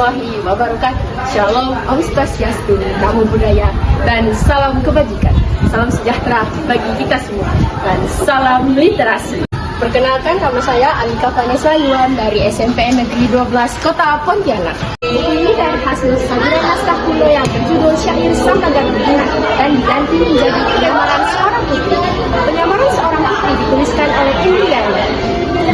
warahmatullahi wabarakatuh. Shalom, Om Swastiastu, Namo Buddhaya, dan salam kebajikan. Salam sejahtera bagi kita semua, dan salam literasi. Perkenalkan, nama saya Alika Vanessa Yuan dari SMP Negeri 12 Kota Pontianak. Buku ini dari hasil saduran naskah kuno yang berjudul Syair Saudagar Budiman dan diganti menjadi penyamaran seorang putri. Penyamaran seorang putri dituliskan oleh Indriani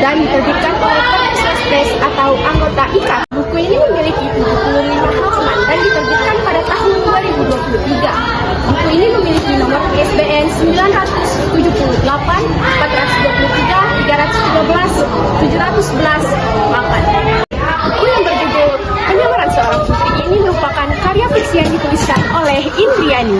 dan diterbitkan oleh Perpus Press atau anggota IKAT. Buku ini memiliki 75 halaman dan diterbitkan pada tahun 2023. Buku ini memiliki nomor ISBN 978 423 313 711 8. Buku yang berjudul Penyamaran Seorang Putri ini merupakan karya fiksi yang dituliskan oleh Indriani.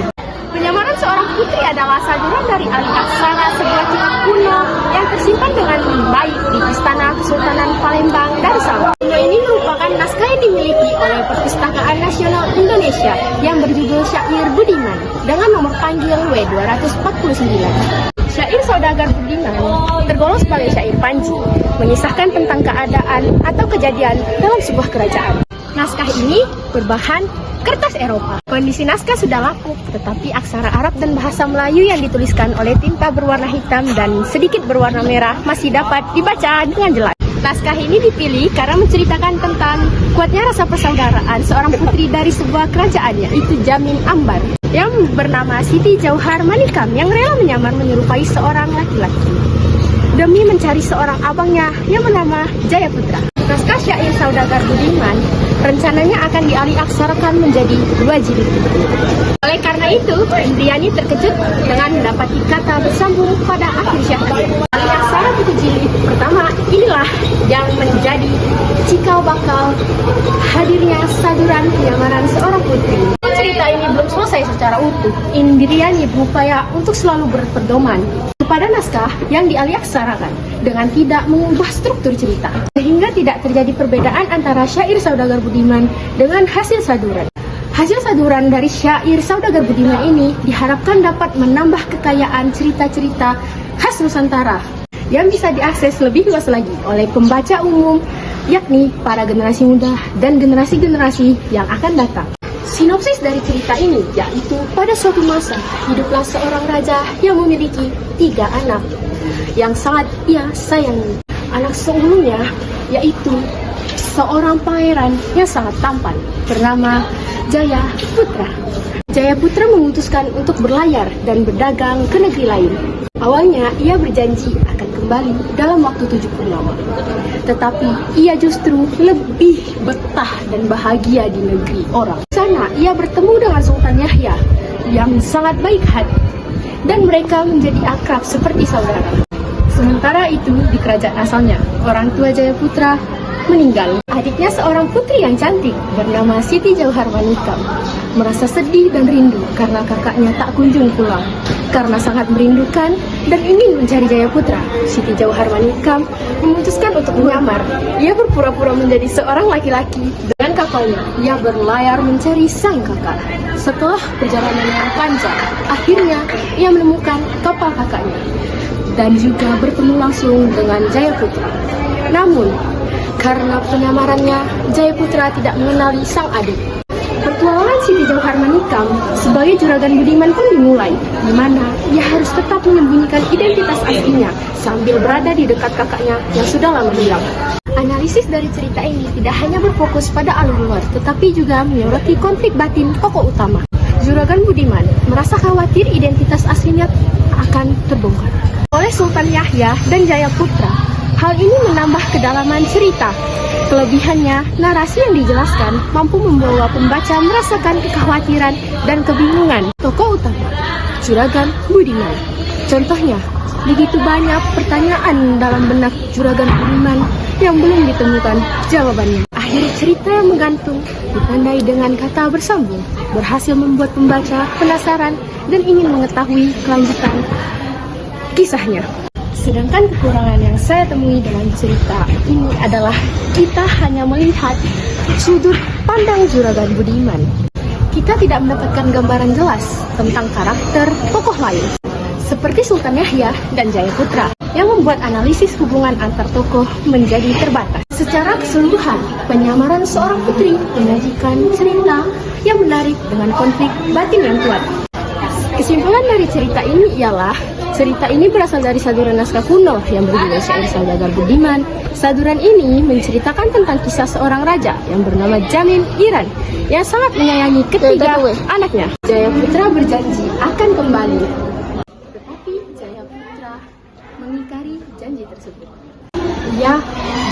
Penyamaran Seorang Putri adalah saduran dari alih aksara sebuah kitab kuno yang tersimpan dengan baik di Istana Kesultanan Palembang, Darussalam. Kuno ini merupakan naskah yang dimiliki oleh Perpustakaan Nasional Indonesia yang berjudul Syair Budiman dengan nomor panggil W249. Syair Saudagar Budiman tergolong sebagai syair panji, mengisahkan tentang keadaan atau kejadian dalam sebuah kerajaan. Naskah ini berbahan kertas Eropa. Kondisi naskah sudah lapuk, tetapi aksara Arab dan bahasa Melayu yang dituliskan oleh tinta berwarna hitam dan sedikit berwarna merah masih dapat dibaca dengan jelas. Naskah ini dipilih karena menceritakan tentang kuatnya rasa persaudaraan seorang putri dari sebuah kerajaan, yaitu Jamin Ambar, yang bernama Siti Jauhar Manikam, yang rela menyamar menyerupai seorang laki-laki demi mencari seorang abangnya yang bernama Jayaputra. Naskah Syair Saudagar Budiman rencananya akan dialih aksarakan menjadi 2 jilid. Oleh karena itu, Indriani terkejut dengan mendapati kata bersambung pada akhir syair. Alih aksara buku jilid pertama inilah yang menjadi cikal bakal hadirnya saduran penyamaran seorang putri. Cerita ini belum selesai secara utuh. Indriani berupaya untuk selalu berpedoman pada naskah yang dialih aksarakan dengan tidak mengubah struktur cerita, sehingga tidak terjadi perbedaan antara syair Saudagar Budiman dengan hasil saduran. Hasil saduran dari syair Saudagar Budiman ini diharapkan dapat menambah kekayaan cerita-cerita khas Nusantara yang bisa diakses lebih luas lagi oleh pembaca umum, yakni para generasi muda dan generasi-generasi yang akan datang. Sinopsis dari cerita ini yaitu pada suatu masa hiduplah seorang raja yang memiliki 3 anak yang sangat ia sayangi. Anak seumurnya yaitu seorang pangeran yang sangat tampan bernama Jayaputra. Jayaputra memutuskan untuk berlayar dan berdagang ke negeri lain. Awalnya ia berjanji akan kembali dalam waktu 7 purnama. Tetapi ia justru lebih betah dan bahagia di negeri orang. Di sana ia bertemu dengan Sultan Yahya yang sangat baik hati dan mereka menjadi akrab seperti saudara. Sementara itu di kerajaan asalnya, orang tua Jayaputra meninggal. Adiknya seorang putri yang cantik bernama Siti Jauhar Manikam merasa sedih dan rindu karena kakaknya tak kunjung pulang. Karena sangat merindukan dan ingin mencari Jayaputra, Siti Jauhar Manikam memutuskan untuk menyamar. Ia berpura-pura menjadi seorang laki-laki dengan kapalnya. Ia berlayar mencari sang kakak. Setelah perjalanan yang panjang, akhirnya ia menemukan kapal kakaknya dan juga bertemu langsung dengan Jayaputra. Namun, karena penyamarannya, Jayaputra tidak mengenali sang adik. Petualangan Siti Jauhar Manikam sebagai juragan Budiman pun dimulai, di mana ia harus tetap menyembunyikan identitas aslinya sambil berada di dekat kakaknya yang sudah lama hilang. Analisis dari cerita ini tidak hanya berfokus pada alur luar, tetapi juga menyoroti konflik batin tokoh utama. Juragan Budiman merasa khawatir identitas aslinya akan terbongkar oleh Sultan Yahya dan Jayaputra. Hal ini menambah kedalaman cerita. Kelebihannya, narasi yang dijelaskan mampu membawa pembaca merasakan kekhawatiran dan kebingungan tokoh utama, Juragan Budiman. Contohnya, begitu banyak pertanyaan dalam benak Juragan Budiman yang belum ditemukan jawabannya. Akhir cerita yang menggantung ditandai dengan kata bersambung, berhasil membuat pembaca penasaran dan ingin mengetahui kelanjutan kisahnya. Sedangkan kekurangan yang saya temui dengan cerita ini adalah kita hanya melihat sudut pandang Juragan Budiman. Kita tidak mendapatkan gambaran jelas tentang karakter tokoh lain, seperti Sultan Yahya dan Jayaputra, yang membuat analisis hubungan antar tokoh menjadi terbatas. Secara keseluruhan, penyamaran seorang putri menyajikan cerita yang menarik dengan konflik batin yang kuat. Kesimpulan dari cerita ini ialah cerita ini berasal dari saduran naskah kuno yang berjudul Syair Saudagar Budiman. Saduran ini menceritakan tentang kisah seorang raja yang bernama Jamin Iran yang sangat menyayangi ketiga anaknya. Jayaputra berjanji akan kembali, tetapi Jayaputra mengingkari janji tersebut. Ia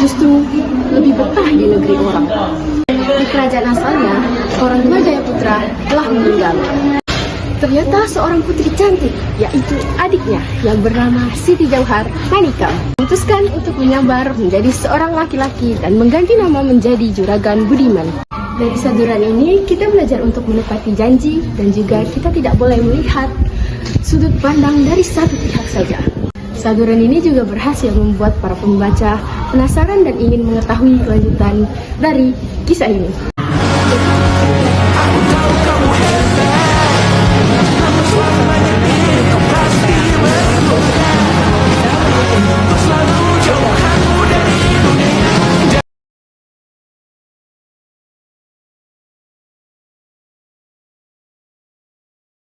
justru lebih betah di negeri orang. Di kerajaan asalnya, orang tua Jayaputra telah meninggal. Ternyata seorang putri cantik, yaitu adiknya yang bernama Siti Jauhar Manikam, memutuskan untuk menyabar menjadi seorang laki-laki dan mengganti nama menjadi Juragan Budiman. Dari saduran ini, kita belajar untuk menepati janji dan juga kita tidak boleh melihat sudut pandang dari satu pihak saja. Saduran ini juga berhasil membuat para pembaca penasaran dan ingin mengetahui kelanjutan dari kisah ini.